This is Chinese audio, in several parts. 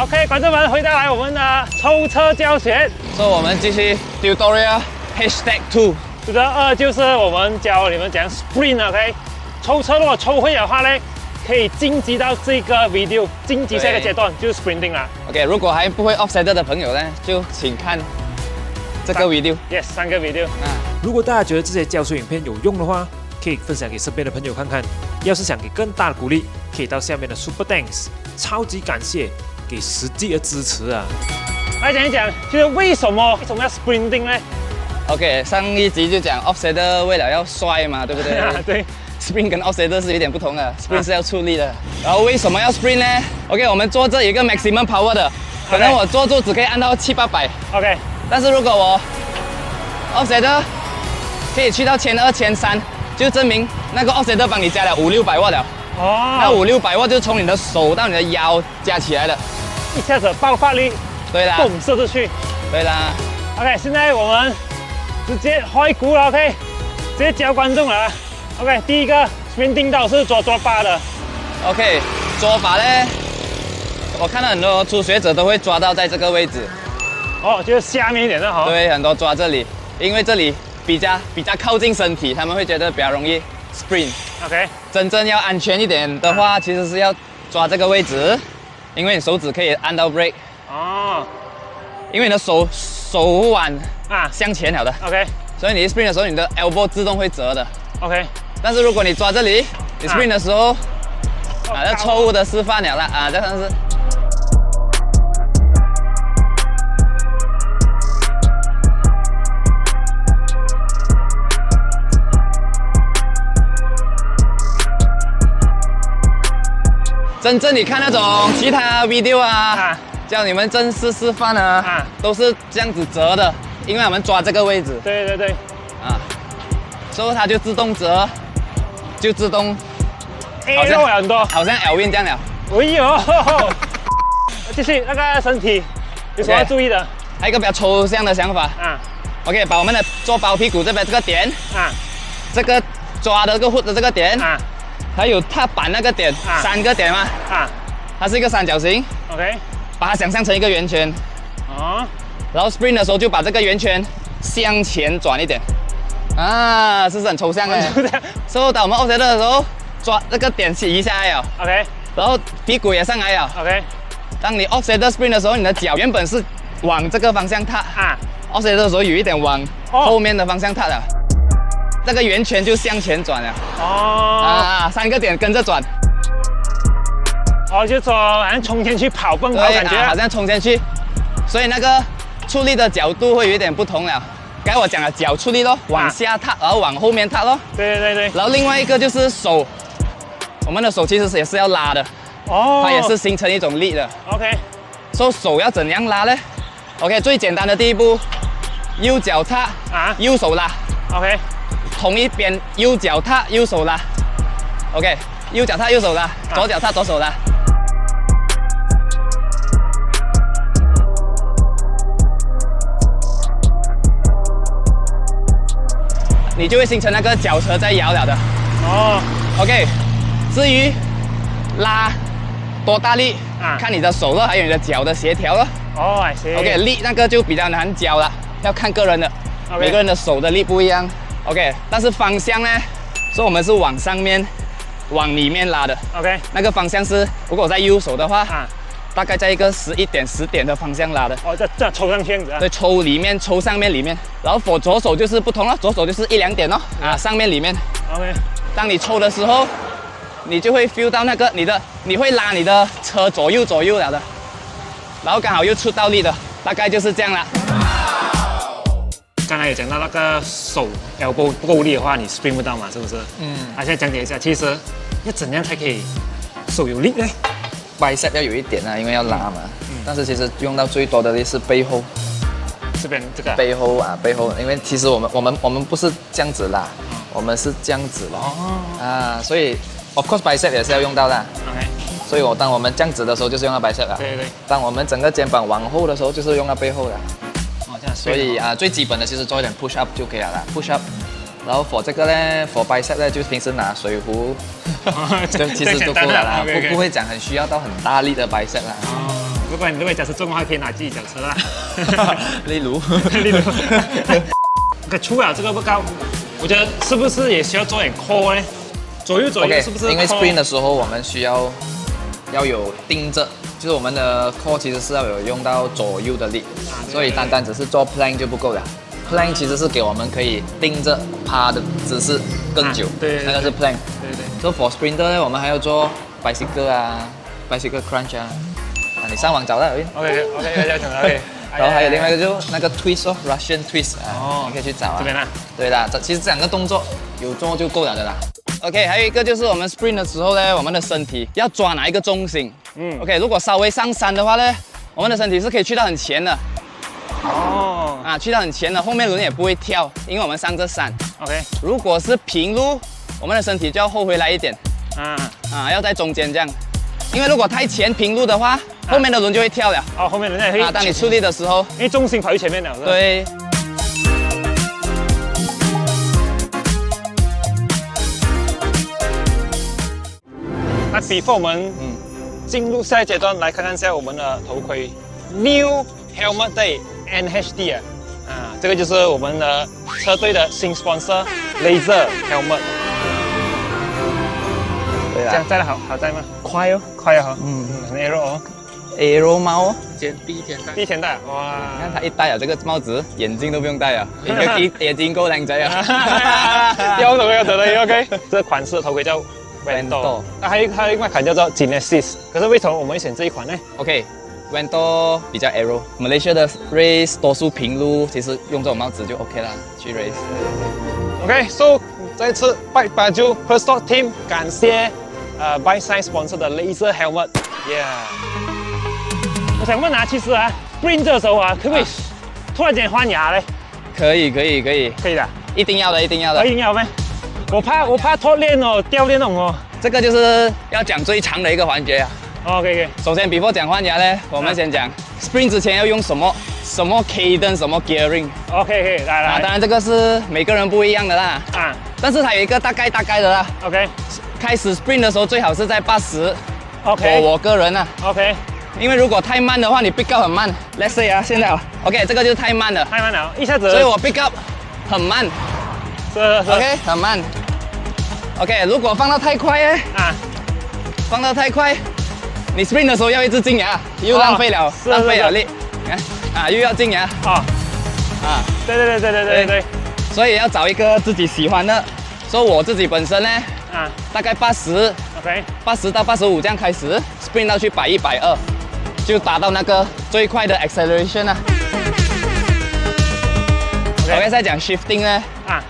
OK， 观众们，回到来我们的抽车教学。所以我们继续 tutorial #2。这个2就是我们教你们讲 sprint，OK？、抽车如果抽会的话呢，可以晋级到这个 video， 晋级下一个阶段就是 sprinting 啦。OK， 如果还不会 offset 的朋友呢，就请看这个 video。Yes， 3个 video。如果大家觉得这些教学影片有用的话，可以分享给身边的朋友看看。要是想给更大的鼓励，可以到下面的 Super Thanks， 超级感谢给实际的支持啊！来讲一讲，就是为什么要 sprinting 呢？ OK， 上一集就讲 offset 为了要帅嘛，对不对？对。Sprint 跟 offset 是有点不同的 ，Sprint 是要出力的。然后为什么要 Sprint 呢 ？OK， 我们坐这有一个 maximum power 的，可能我坐住只可以按到700-800。OK。但是如果我 offset 可以去到1200、1300，就证明那个 offset 帮你加了500-600瓦了。哦。那500-600瓦就是从你的手到你的腰加起来的，一下子爆发力。对啦。蹦射出去。对啦。OK， 现在我们直接开鼓了 ，OK， 直接教观众了。OK， 第一个 sprinting 道是抓把的。OK， 抓把呢，我看到很多初学者都会抓到在这个位置。哦，就是下面一点的哈。对，很多抓这里，因为这里比较靠近身体，他们会觉得比较容易 sprint。OK。真正要安全一点的话，其实是要抓这个位置，因为你手指可以按到 brake。哦。因为你的手腕向前了的。OK。所以你 sprint 的时候，你的 elbow 自动会折的。OK。但是如果你抓这里，你 sprint 的时候，这错误的示范了啦这算是。真正你看那种其他 video 教你们正式示范都是这样子折的，因为我们抓这个位置。对对对。所以它就自动折。就自动，好像 L win 这样了。哎呦，继续那个身体有什么要注意的？还有一个比较抽象的想法。OK， 把我们的坐包屁股这边这个点这个抓的这个 hook 的这个点还有踏板那个点3个点嘛它是一个三角形。OK， 把它想象成一个圆圈。然后 sprint 的时候就把这个圆圈向前转一点。是不是很抽象哎？所以当我们 offset 的时候，抓这个点移下来了 ，OK， 然后屁股也上来了 ，OK。当你 offset sprint 的时候，你的脚原本是往这个方向踏，offset 的时候有一点往后面的方向踏了，这个圆圈就向前转了。3个点跟着转。就说好像冲前去跑奔跑感觉，好像冲前去，所以那个出力的角度会有一点不同了。刚才我讲了脚出力咯，往下踏，然后往后面踏咯。对对对。然后另外一个就是手，我们的手其实也是要拉的。它也是形成一种力的。OK。所以手要怎样拉呢 ？OK， 最简单的第一步，右脚踏右手拉。OK。同一边右脚踏右手拉。OK， 右脚踏右手拉，左脚踏左手拉。你就会形成那个脚车在摇了的。OK。至于拉多大力，看你的手了，还有你的脚的协调了。OK， 力那个就比较难教了，要看个人的，每个人的手的力不一样。OK， 但是方向呢，所以我们是往上面、往里面拉的。OK， 那个方向是，如果我在右手的话，大概在一个11点、10点的方向拉的。这抽上去样子。对，抽里面、抽上面、里面。然后左手就是不同了，左手就是1-2点哦。上面、里面。OK。当你抽的时候，你就会 feel 到那个你会拉你的车左右了的。然后刚好又出到力的，大概就是这样了。刚才有讲到那个手 elbow 不够力的话，你 sprint 不到嘛，是不是？现在讲解一下，其实要怎样才可以手有力呢？bicep 要有一点因为要拉嘛。但是其实用到最多的力是背后。这边这个。背后，因为其实我们不是这样子拉，我们是这样子的。所以 of course bicep 也是要用到的。OK。所以当我们这样子的时候，就是用到 bicep 了。对对。当我们整个肩膀往后的时候，就是用到背后的。这样。所以最基本的其实做一点 push up 就可以了 ，push up。然后 for 这个呢 ，for bicep 呢，就平时拿水壶，就其实都够了啦，不会讲很需要到很大力的bicep啦。如果假设中的话，可以拿自己脚车啦。例如，可除了这个不高，我觉得是不是也需要做点 core 呢？左右是不是？因为 sprint 的时候我们需要有盯着，就是我们的 core 其实是要有用到左右的力，所以单单只是做 plank 就不够了。plank 其实是给我们可以盯着趴的姿势更久，对，那个是 plank。对对。So for sprinter 呢，我们还要做 bicycle 啊 ，bicycle crunch 啊，你上网找到有。OK。然后还有另外一个就那个 twist 哦 ，Russian twist 啊，你可以去找啊。这边啊。对啦，其实这两个动作有做就够了的啦。OK， 还有一个就是我们 sprint 的时候呢，我们的身体要抓哪一个重心。OK， 如果稍微上山的话呢，我们的身体是可以去到很前的。去到很前的，后面轮也不会跳，因为我们上着山。OK。如果是平路，我们的身体就要后回来一点。要在中间这样，因为如果太前平路的话，后面的轮就会跳了。后面轮也会。当你出力的时候，因为重心跑去前面了。对。那 before 我们进入下一阶段，来看看一下我们的头盔 New Helmet Day NHD 这个就是我们的车队的新 sponsor Laser Helmet。对啦，这样载的好载吗？快哦，很 aero 哦。aero 帽哦，第一天戴，哇！你看他一戴了这个帽子，眼镜都不用戴了，眼睛够靓仔啊！要得了 ，OK。这个款式的头盔叫 Vento， 那还有另外一款叫做 Genesis。可是为什么我们会选这一款呢 ？OK，Vento 比较 aero，Malaysia 的 race 多数平路，其实用这种帽子就 OK 啦，去 race。OK，so 再一次拜拜就 Perth Stock Team 感谢Bike Science sponsor 的 Laser Helmet。Yeah。我想问其实sprint 的时候可不可以突然间换牙嘞？可以的，一定要的。一定要咩？我怕脱链哦，掉链哦。这个就是要讲最长的一个环节啊。OK。首先 before 讲换牙呢，我们先讲 sprint 之前要用什么 cadence 什么 gearing。OK， 来。当然这个是每个人不一样的啦。但是它有一个大概的啦。OK。开始 sprint 的时候最好是在80。OK。我个人OK。因为如果太慢的话，你 pick up 很慢。Let's say 现在OK， 这个就是太慢了，一下子。所以我 pick up 很慢。OK， 很慢。OK， 如果放到太快放到太快，你 sprint 的时候要一直进牙，又浪费了力。又要进牙。对。所以要找一个自己喜欢的。所以我自己本身呢，大概80 ，80到85这样开始 ，sprint 到去100、120，就达到那个最快的 acceleration 啊。OK， 再讲 shifting 呢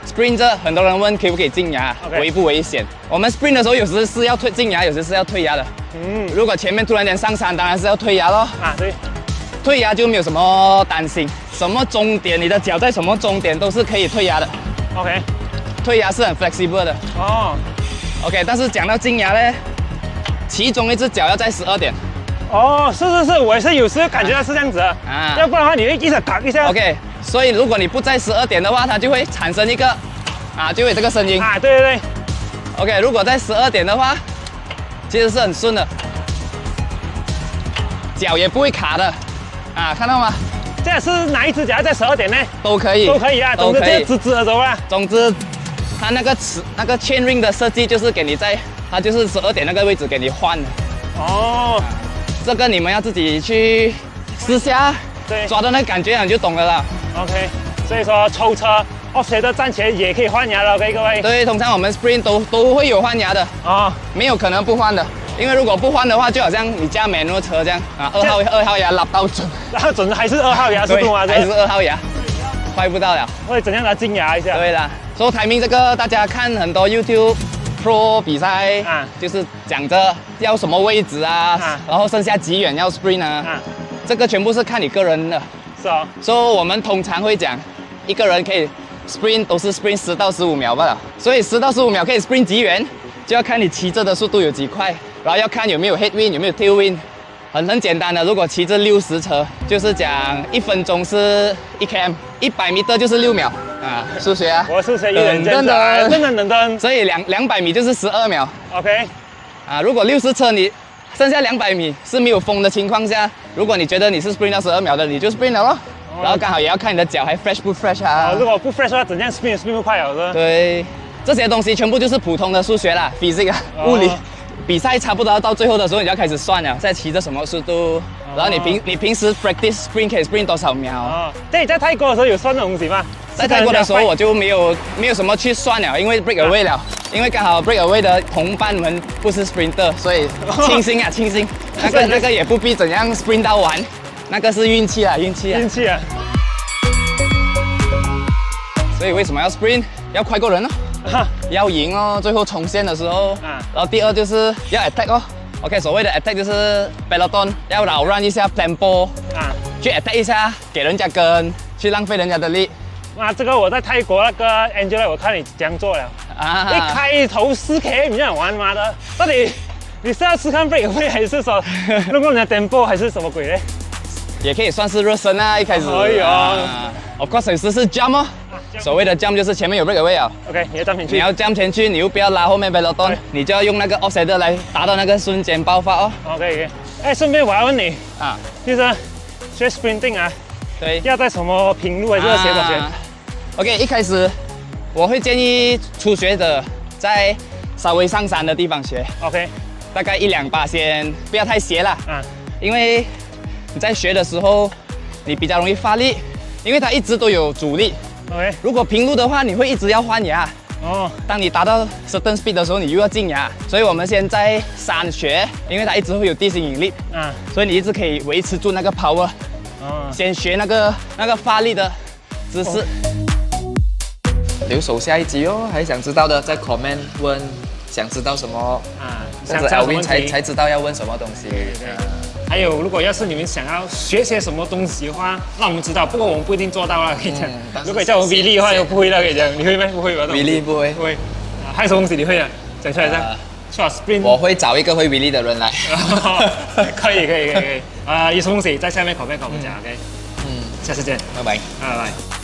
，sprint 这很多人问可不可以进牙，危不危险？我们 sprint 的时候有时是要进牙，有时是要退牙的。如果前面突然间上山，当然是要退牙咯。对。退牙就没有什么担心，什么终点，你的脚在什么终点都是可以退牙的。OK。退牙是很 flexible 的。OK， 但是讲到进牙呢，其中一只脚要在12点。是，我也是有时感觉到是这样子要不然的话你会一直卡一下。OK， 所以如果你不在12点的话，它就会产生一个就会有这个声音对。OK， 如果在12点的话，其实是很顺的，脚也不会卡的看到吗？这是哪一只脚在12点呢？都可以总之这直的走啦。总之。它那个 chain ring 的设计就是给你它就是12点那个位置给你换的。这个你们要自己去试下，抓到那个感觉你就懂了啦。OK， 所以说抽车 offset 的站前也可以换牙了，OK 各位。对，通常我们 sprint 都会有换牙的没有可能不换的，因为如果不换的话，就好像你驾manual车这样2号牙拉到准，然后准还是2号牙是不吗？还是2号牙，坏不到了。会怎样来进牙一下？对啦。说timing 这个，大家看很多 YouTube Pro 比赛就是讲着要什么位置然后剩下几远要 sprint 这个全部是看你个人的。所以我们通常会讲，一个人可以 sprint 都是 sprint 10到15秒罢了。所以10到15秒可以 sprint 几远，就要看你骑着的速度有几快，然后要看有没有 headwind 有没有 tailwind。很简单的，如果骑着60车，就是讲1分钟是1 km，100 米就是6秒数学我数学有点真的，所以200米就是12秒。OK。如果60车你剩下200米是没有风的情况下，如果你觉得你是 sprint 到12秒的，你就 sprint 了咯。然后刚好也要看你的脚还 fresh 不 fresh 啊。如果不 fresh 的话，怎样 sprint 不快了是吧？对，这些东西全部就是普通的数学啦 ，physics 啊，物理。比赛差不多到最后的时候，你就要开始算了，在骑着什么速度，然后你平时 practice sprint 可以 sprint 多少秒。哦，那你在泰国的时候有算这东西吗？在泰国的时候我就没有什么去算了，因为 break away 了，因为刚好 break away 的同伴们不是 sprinter， 所以庆幸啊庆幸，那个也不必怎样 sprint 到完，那个是运气啊运气啊。运气啊。所以为什么要 sprint？ 要快过人哦。要赢哦，最后冲线的时候，然后第二就是要 attack 哦。OK， 所谓的 attack 就是 peloton 要扰乱一下 tempo， 去 attack 一下，给人家跟，去浪费人家的力。这个我在泰国那个 Angela， 我看你这样做了一开头4K 你想玩妈的，到底你是要试看 break away 还是说弄过人家 tempo 还是什么鬼嘞？也可以算是热身啊，一开始。可以Of course， 是 jump 哦。所谓的 jump 就是前面有 break away 啊。OK， 你要 jump 前去。你要 jump 前去，你又不要拉后面 peloton， 你就要用那个 offset 来达到那个瞬间爆发哦。OK， 顺便我要问你就是学 sprinting 对，要在什么平路还是斜坡学？OK， 一开始我会建议初学者在稍微上山的地方学。OK， 大概1-2把先，不要太斜啦。因为你在学的时候，你比较容易发力，因为它一直都有阻力。OK， 如果平路的话，你会一直要换牙。当你达到 certain speed 的时候，你又要进牙。所以我们先在山学，因为它一直会有地心引力。所以你一直可以维持住那个 power。先学那个发力的姿势。留守下一集哦，还想知道的在 comment 问，想知道什么这样子 Alvin 才知道要问什么东西。还有，如果要是你们想要学些什么东西的话，让我们知道。不过我们不一定做到了，可以讲。如果叫我们 Billy 的话，又不会了，可以讲。你会吗？不会吧 ？Billy 不会。不会。还有什么东西你会啊？讲出来噻。是吧 ？Sprint。我会找一个会 Billy 的人来。可以。有什么东西在下面comment跟我们讲 ，OK。下次见。拜拜。拜拜。